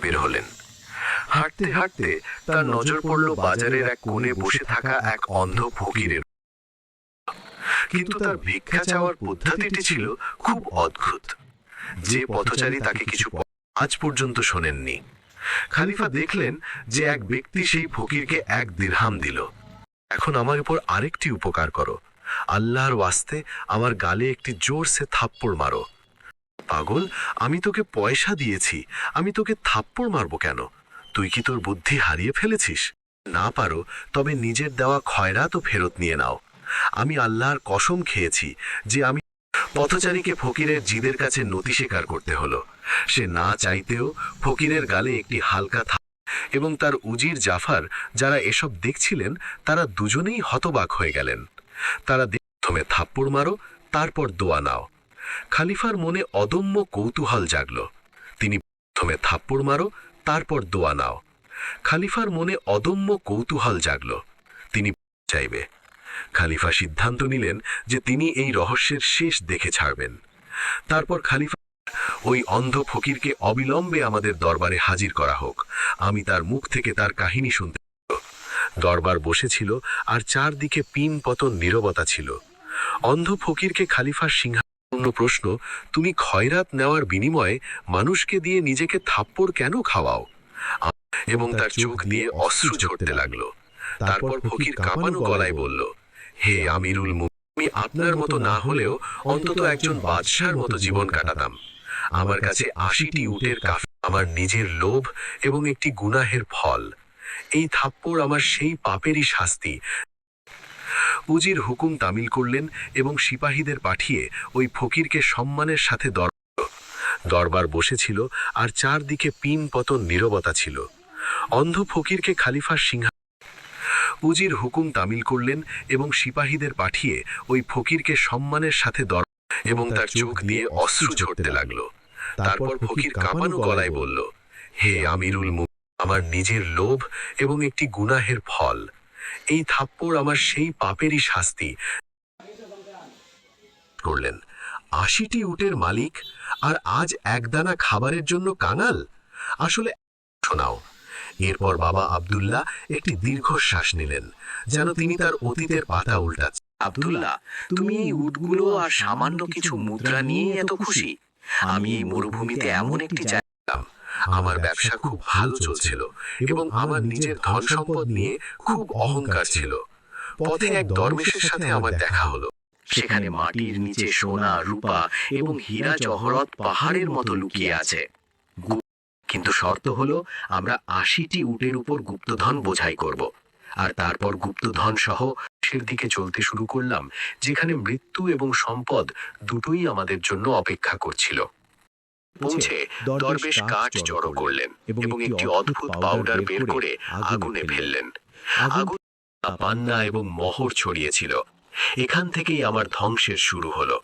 বের হলেন। হাঁটতে হাঁটতে তার নজর পড়ল বাজারের এক কোণে বসে থাকা এক অন্ধ ফকিরের। কিন্তু তার ভিক্ষা চাওয়ার পদ্ধতিটি ছিল খুব অদ্ভুত। যে পথচারী তাকে কিছু আজ পর্যন্ত শোনেননি। খালিফা দেখলেন যে এক ব্যক্তি সেই ফকিরকে 1 দিরহাম দিল। এখন আমার উপর আরেকটি উপকার করো, আল্লাহর ওয়াস্তে আমার গালে একটি জোরসে থাপ্পড় মারো। পাগল, আমি তোকে পয়সা দিয়েছি, আমি তোকে থাপ্পড় মারবো কেন? তুই কি তোর বুদ্ধি হারিয়ে ফেলেছিস? না পারো তবে নিজের দেওয়া খয়রাত ফেরত নিয়ে নাও। আমি আল্লাহর কসম খেয়েছি যে আমি। পথচারীকে ফকিরের জিদের কাছে নতি স্বীকার করতে হলো। সে না চাইতেও ফকিরের গালে একটি হালকা এবং তার উজির জাফর যারা এসব দেখছিলেন তারা দুজনেই হতবাক হয়ে গেলেন। তারা প্রথমে থাপ্পড় মারো, তারপর দোয়া নাও। খালিফার মনে অদম্য কৌতূহল জাগল। তিনি প্রথমে থাপ্পড় মারো, তারপর দোয়া নাও। খালিফার মনে অদম্য কৌতূহল জাগল। তিনি চাইবে। খালিফা সিদ্ধান্ত নিলেন যে তিনি এই রহস্যের শেষ দেখে ছাড়বেন। তারপর খালিফা ওই অন্ধ ফকিরকে অবিলম্বে আমাদের দরবারে হাজির করা হোক, আমি তার মুখ থেকে তার কাহিনী শুনতে। দরবার বসেছিল আর চারদিকে পিন পতন নীরবতা ছিল। অন্ধ ফকিরকে খালিফার সিংহাসন প্রশ্ন, তুমি খয়রাত নেওয়ার বিনিময়ে মানুষকে দিয়ে নিজেকে থাপ্পড় কেন খাওয়াও? এবং তার চোখ দিয়ে অশ্রু ঝরতে লাগলো। তারপর ফকির কাঁপানো গলায় বলল, হে আমিরুল মুমিনিন, আমি আপনার মতো না হলেও অন্তত একজন বাদশার মতো জীবন কাটাতাম। আমার কাছে 80টি উটের কাফেলা, আমার নিজের লোভ এবং একটি গুনাহের ফল। এই থাপ্পড় আমার সেই পাপেরই শাস্তি। উজির হুকুম তামিল করলেন এবং সিপাহীদের পাঠিয়ে ওই ফকিরকে সম্মানের সাথে দরবার বসেছিল আর চারদিকে পিন পতন নীরবতা ছিল। অন্ধ ফকিরকে খালিফার উজির হুকুম তামিল করলেন এবং সিপাহীদের পাঠিয়ে ওই ফকিরকে সম্মানের সাথে এবং তার চোখ দিয়ে অশ্রু ঝরতে লাগলো। তারপর ফকির কাঁপানো গলায় বলল, হে আমিরুল মুমিনিন, আমার নিজের লোভ এবং একটি গুনাহের ফল। এই থাপ্পড় আমার সেই পাপেরই শাস্তি। করলেন, 80টি উটের মালিক আর আজ একদানা খাবারের জন্য কাঙাল? আসলে শোনাও। এরপর বাবা আব্দুল্লাহ একটি দীর্ঘশ্বাস নিলেন, যেন তিনি তার অতীতের পাতা উল্টাচ্ছেন। আব্দুল্লাহ, তুমি এই উটগুলো আর সামান্য কিছু মুদ্রা নিয়ে এত খুশি? আমি এই মরুভূমিতে এমন একটি আমার ব্যবসা খুব ভালো চলছিল এবং আমার নিজের ধন সম্পদ নিয়ে খুব অহংকার ছিল। পথে এক দরবেশের সাথে আমার দেখা হলো। সেখানে মাটির নিচে সোনা, রূপা এবং হীরা জহরত পাহাড়ের মতো লুকিয়ে আছে। কিন্তু শর্ত হলো আমরা 80টি উটের উপর গুপ্তধন বোঝাই করব। আর তারপর গুপ্তধন সহ দেশের দিকে চলতে শুরু করলাম, যেখানে মৃত্যু এবং সম্পদ দুটোই আমাদের জন্য অপেক্ষা করছিল। পৌঁছে দরবেশ কাঠ জড়ো করলেন এবং একটি অদ্ভুত পাউডার বের করে আগুনে ফেললেন। আগুন পান্না এবং মোহর ছড়িয়েছিল। এখান থেকেই আমার ধ্বংসের শুরু হলো।